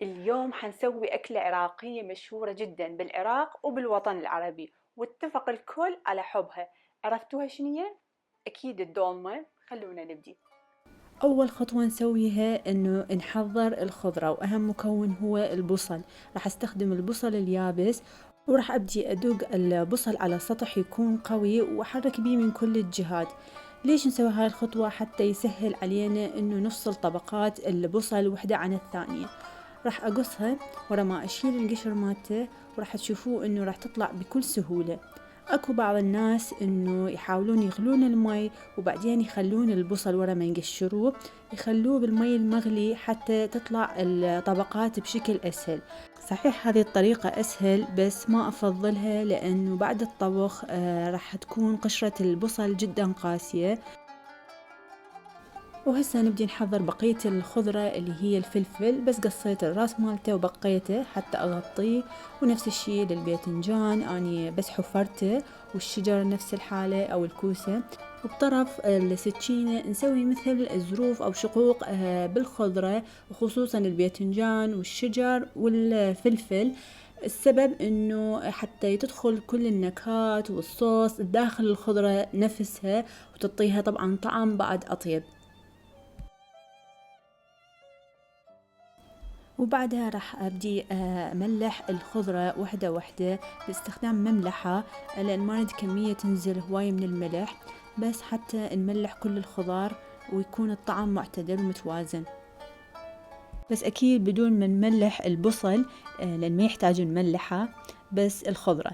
اليوم حنسوي أكلة عراقية مشهورة جدا بالعراق وبالوطن العربي، واتفق الكل على حبها. عرفتوها شنية؟ أكيد الدولمة. خلونا نبدي. أول خطوة نسويها إنه نحضر الخضرة، وأهم مكون هو البصل. راح أستخدم البصل اليابس، وراح أبدي أدق البصل على سطح يكون قوي وأحرك بيه من كل الجهات. ليش نسوي هاي الخطوة؟ حتى يسهل علينا إنه نفصل طبقات البصل وحدة عن الثانية. راح أقصها ورا ما أشيل القشر مالته، وراح تشوفوه إنه راح تطلع بكل سهولة. اكو بعض الناس انه يحاولون يغلون المي وبعدين يخلون البصل ورا ما يقشروه، يخلوه بالمي المغلي حتى تطلع الطبقات بشكل اسهل. صحيح هذه الطريقة اسهل، بس ما افضلها لانه بعد الطبخ راح تكون قشرة البصل جدا قاسية. وهسه نبدي نحضر بقية الخضرة اللي هي الفلفل، بس قصيت الراس مالته وبقيته حتى أغطيه. ونفس الشي للباذنجان أني بس حفرته، والشجر نفس الحالة أو الكوسة. وبطرف السكينة نسوي مثل ظروف أو شقوق بالخضرة، وخصوصا الباذنجان والشجر والفلفل. السبب انه حتى تدخل كل النكهات والصوص داخل الخضرة نفسها، وتعطيها طبعا طعم بعد أطيب. وبعدها راح أبدي أملح الخضرة وحدة وحدة باستخدام مملحة، لأن ما نريد كمية تنزل هواي من الملح، بس حتى نملح كل الخضار ويكون الطعم معتدل ومتوازن. بس أكيد بدون ما نملح البصل، لأن ما يحتاج نملحه، بس الخضرة.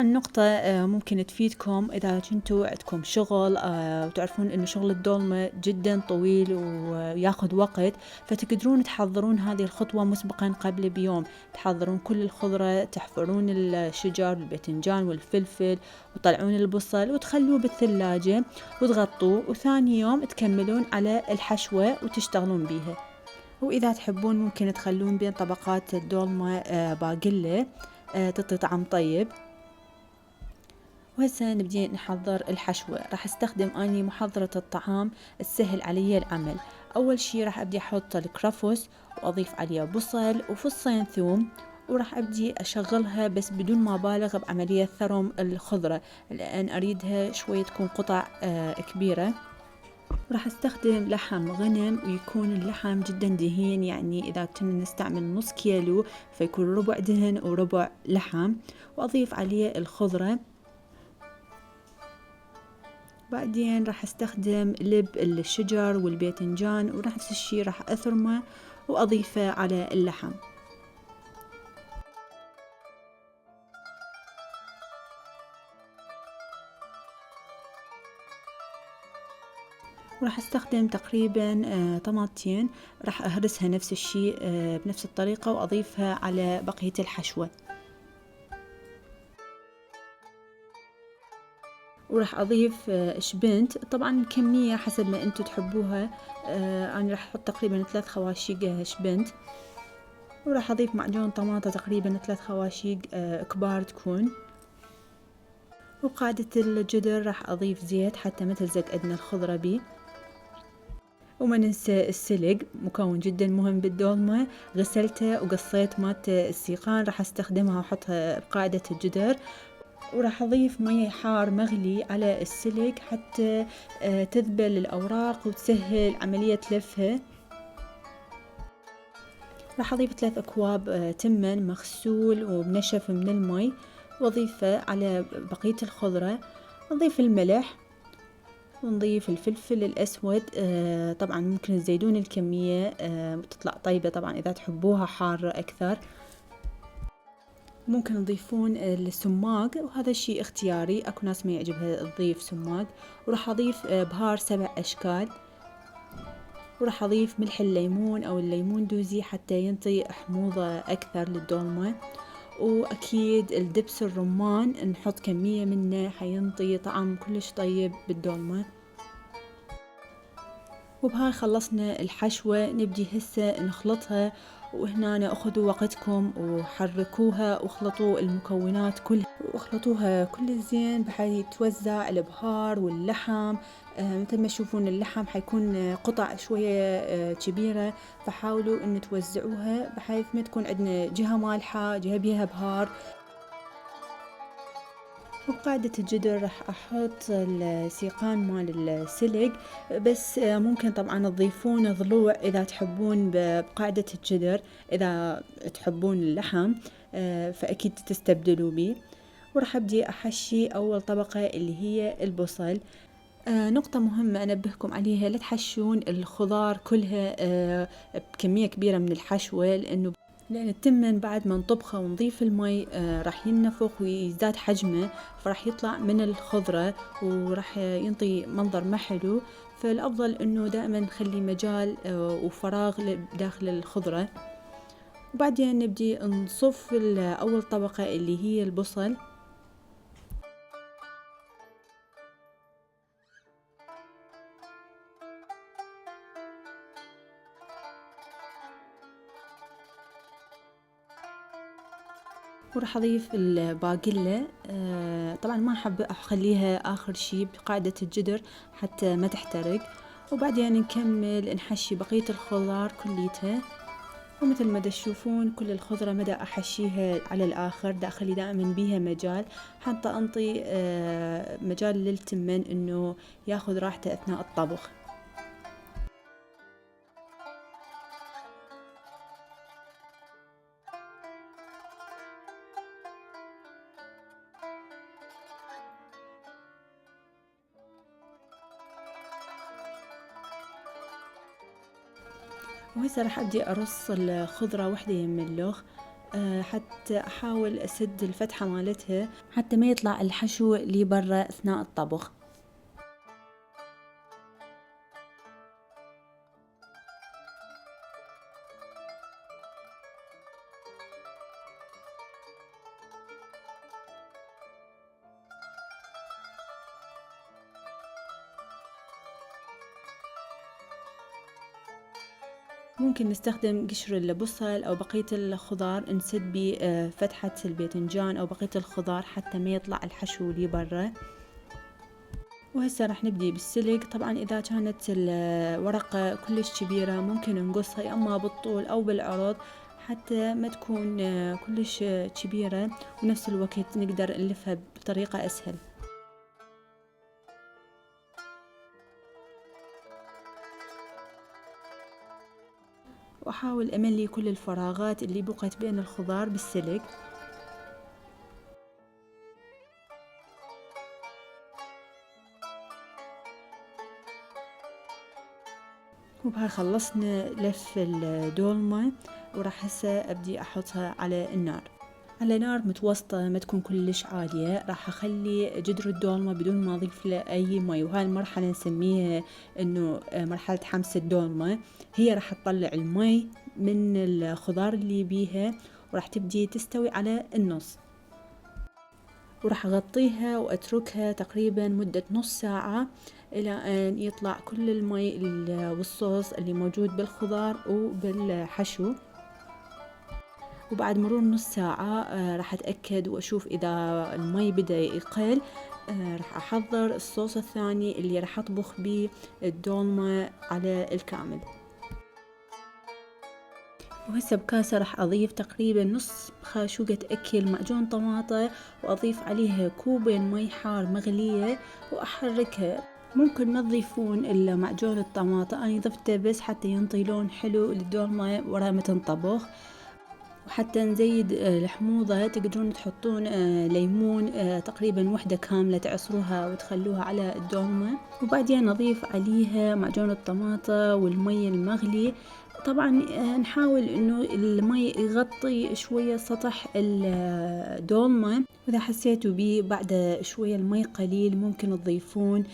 النقطة ممكن تفيدكم إذا كنتوا عندكم شغل وتعرفون إنه شغل الدولمة جدا طويل وياخذ وقت، فتقدرون تحضرون هذه الخطوة مسبقا قبل بيوم. تحضرون كل الخضرة، تحفرون الشجر الباذنجان والفلفل، وتطلعون البصل وتخلوه بالثلاجة وتغطوه، وثاني يوم تكملون على الحشوة وتشتغلون بيها. وإذا تحبون ممكن تخلون بين طبقات الدولمة باقلة تعطي طعم طيب. وهسه نبدي نحضر الحشوة. راح استخدم اني محضرة الطعام السهل علي العمل. اول شي راح ابدي احط الكرفس، واضيف عليه بصل وفصين ثوم، وراح ابدي اشغلها بس بدون ما بالغ بعملية ثرم الخضرة، لان اريدها شوية تكون قطع كبيرة. راح استخدم لحم غنم، ويكون اللحم جدا دهين، يعني اذا كنا نستعمل نص كيلو فيكون ربع دهن وربع لحم. واضيف عليه الخضرة. بعدين راح استخدم لب الشجر والباذنجان، وراح نفس الشي راح اثرمه واضيفه على اللحم. وراح استخدم تقريبا طماطين، راح اهرسها نفس الشي بنفس الطريقة، واضيفها على بقية الحشوة. وراح اضيف شبنت، طبعا الكمية حسب ما انتو تحبوها. انا راح احط تقريبا 3 خواشيق شبنت. وراح اضيف معجون طماطة تقريبا 3 خواشيق كبار تكون. وبقاعدة الجدر راح اضيف زيت حتى ما تلزق عندنا الخضرة بيه. وما ننسى السلق، مكون جدا مهم بالدولمة. غسلته وقصيت مات السيقان، راح استخدمها واحطها بقاعدة الجدر. وراح اضيف مي حار مغلي على السلق حتى تذبل الاوراق وتسهل عملية لفها. راح اضيف 3 اكواب تمن مغسول ومنشف من المي، واضيفه على بقية الخضرة. نضيف الملح، ونضيف الفلفل الأسود. طبعا ممكن تزيدون الكمية تطلع طيبة طبعا إذا تحبوها حارة أكثر. ممكن تضيفون السماق، وهذا الشيء اختياري، أكو ناس ما يعجبها تضيف سماق. وراح أضيف بهار 7 أشكال. وراح أضيف ملح الليمون أو الليمون دوزي حتى ينطي حموضة أكثر للدولمة. وأكيد الدبس الرمان نحط كمية منه حينطي طعم كلش طيب بالدولمة. وبهاي خلصنا الحشوة. نبدي هسه نخلطها، وهنا أخذوا وقتكم وحركوها واخلطوا المكونات كلها. واخلطوها كل زين بحيث يتوزع البهار واللحم. مثل ما تشوفون اللحم حيكون قطع شوية كبيرة، فحاولوا ان توزعوها بحيث ما تكون عندنا جهة مالحة جهة بيها بهار. وبقاعدة الجدر راح أحط السيقان مال السلق، بس ممكن طبعا تضيفون ضلوع إذا تحبون بقاعدة الجدر، إذا تحبون اللحم فأكيد تستبدلوا بيه. وراح أبدي أحشي أول طبقة اللي هي البصل. نقطة مهمة أنبهكم عليها، لا تحشون الخضار كلها بكمية كبيرة من الحشوة، لأن التمن بعد ما نطبخه ونضيف المي راح ينفخ ويزداد حجمه، فراح يطلع من الخضرة وراح ينطي منظر ما حلو. فالأفضل أنه دائما نخلي مجال وفراغ داخل الخضرة. وبعدين نبدي نصف أول طبقة اللي هي البصل. وراح أضيف الباقلة. طبعا ما أحب أخليها آخر شي بقاعدة الجدر حتى ما تحترق. وبعدين نكمل نحشي بقية الخضار كليتها. ومثل ما تشوفون كل الخضرة مدى أحشيها على الآخر، دا أخلي دائما بيها مجال حتى أنطي مجال للتمن إنه ياخذ راحته أثناء الطبخ. وهسه راح أبدي أرص الخضرة وحدة يم اللخ، حتى أحاول أسد الفتحة مالتها حتى ما يطلع الحشو اللي برا أثناء الطبخ. ممكن نستخدم قشر البصل أو بقية الخضار نسد بيه فتحة الباذنجان أو بقية الخضار حتى ما يطلع الحشو اللي برا. وهسه راح نبدي بالسلق. طبعا إذا كانت الورقة كلش كبيرة ممكن نقصها يا أما بالطول أو بالعرض حتى ما تكون كلش كبيرة، ونفس الوقت نقدر نلفها بطريقة أسهل. وأحاول أملي كل الفراغات اللي بقت بين الخضار بالسلق. وبهاي خلصنا لف الدولمة، وراح هسه أبدي أحطها على النار، على نار متوسطة ما تكون كلش عالية. راح أخلي جدر الدولمة بدون ما أضيف له أي مي، وهاي المرحلة نسميها إنه مرحلة حمس الدولمة. هي راح تطلع المي من الخضار اللي بيها وراح تبدي تستوي على النص. وراح أغطيها وأتركها تقريبا مدة نص ساعة إلى أن يطلع كل المي والصوص اللي موجود بالخضار وبالحشو. وبعد مرور نص ساعة راح أتأكد وأشوف إذا المي بدأ يقل. راح أحضر الصوص الثاني اللي راح أطبخ بيه الدولمة على الكامل. وهسه بكاسة راح أضيف تقريبا نص خاشوقة أكل معجون طماطة، وأضيف عليها كوبين مي حار مغلية وأحركها. ممكن ما تضيفون إلا معجون الطماطة، أنا ضفته بس حتى ينطي لون حلو للدولمة ورا ما تنطبخ. وحتى نزيد الحموضة تقدرون تحطون ليمون تقريبا وحدة كاملة تعصروها وتخلوها على الدولمة. وبعدين نضيف عليها معجون الطماطة والمي المغلي. طبعا نحاول انه المي يغطي شوية سطح الدولمة، واذا حسيتوا بيه بعد شوية المي قليل ممكن تضيفون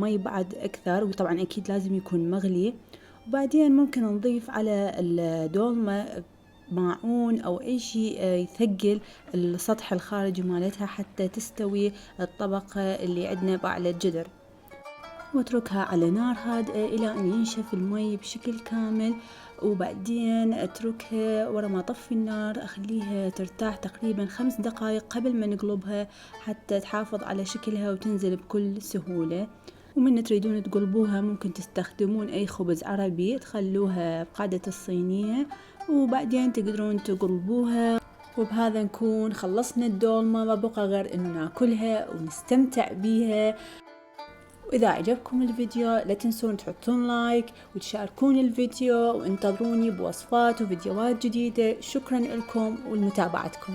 مي بعد اكثر، وطبعا اكيد لازم يكون مغلي. وبعدين ممكن نضيف على الدولمة ماعون أو أي شيء يثقل السطح الخارجي مالتها حتى تستوي الطبقة اللي عندنا على الجدر. واتركها على نار هادئة إلى أن ينشف المي بشكل كامل. وبعدين اتركها ورا ما اطفي النار، اخليها ترتاح تقريبا 5 دقائق قبل ما نقلبها حتى تحافظ على شكلها وتنزل بكل سهولة. ومن تريدون تقلبوها ممكن تستخدمون اي خبز عربي تخلوها بقاعدة الصينية وبعدين تقدرون تقلبوها. وبهذا نكون خلصنا الدولمة، ما بقى غير انه ناكلها ونستمتع بيها. وإذا عجبكم الفيديو لا تنسون تحطون لايك وتشاركون الفيديو، وانتظروني بوصفات وفيديوهات جديدة. شكرا لكم ولمتابعتكم.